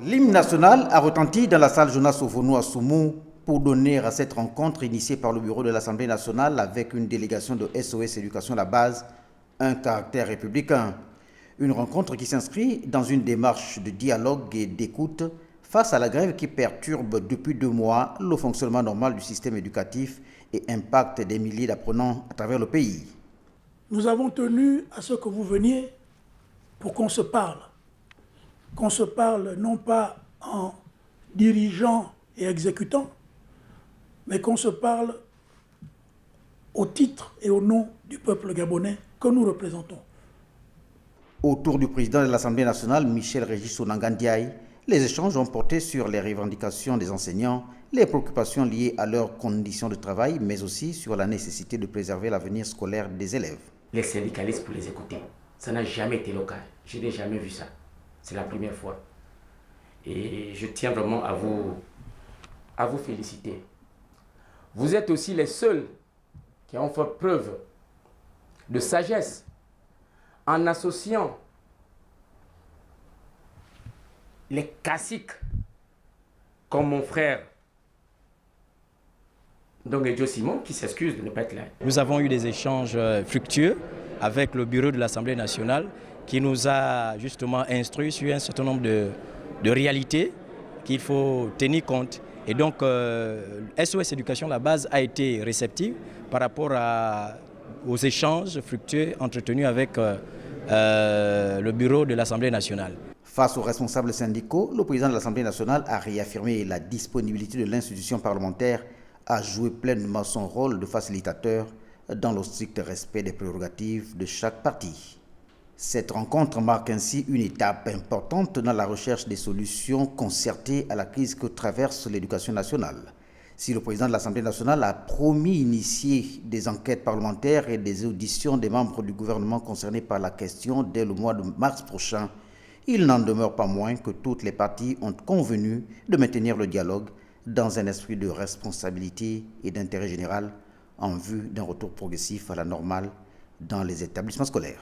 L'hymne national a retenti dans la salle Jonas Ovono à Soumou pour donner à cette rencontre initiée par le bureau de l'Assemblée nationale avec une délégation de SOS Éducation La Base un caractère républicain. Une rencontre qui s'inscrit dans une démarche de dialogue et d'écoute face à la grève qui perturbe depuis 2 mois le fonctionnement normal du système éducatif et impacte des milliers d'apprenants à travers le pays. Nous avons tenu à ce que vous veniez pour qu'on se parle. Qu'on se parle non pas en dirigeant et exécutant, mais qu'on se parle au titre et au nom du peuple gabonais que nous représentons. Autour du président de l'Assemblée nationale, Michel Régis Onanga Ndiaye, les échanges ont porté sur les revendications des enseignants, les préoccupations liées à leurs conditions de travail, mais aussi sur la nécessité de préserver l'avenir scolaire des élèves. Les syndicalistes pour les écouter, ça n'a jamais été le cas. Je n'ai jamais vu ça. C'est la première fois. Et je tiens vraiment à vous féliciter. Vous êtes aussi les seuls qui ont fait preuve de sagesse en associant les classiques comme mon frère Ndongue Simon qui s'excuse de ne pas être là. Nous avons eu des échanges fructueux avec le bureau de l'Assemblée nationale qui nous a justement instruits sur un certain nombre de réalités qu'il faut tenir compte. Et donc, SOS Éducation La Base a été réceptive par rapport aux échanges fructueux entretenus avec le bureau de l'Assemblée nationale. Face aux responsables syndicaux, le président de l'Assemblée nationale a réaffirmé la disponibilité de l'institution parlementaire à jouer pleinement son rôle de facilitateur dans le strict respect des prérogatives de chaque parti. Cette rencontre marque ainsi une étape importante dans la recherche des solutions concertées à la crise que traverse l'éducation nationale. Si le président de l'Assemblée nationale a promis initier des enquêtes parlementaires et des auditions des membres du gouvernement concernés par la question dès le mois de mars prochain, il n'en demeure pas moins que toutes les parties ont convenu de maintenir le dialogue dans un esprit de responsabilité et d'intérêt général en vue d'un retour progressif à la normale dans les établissements scolaires.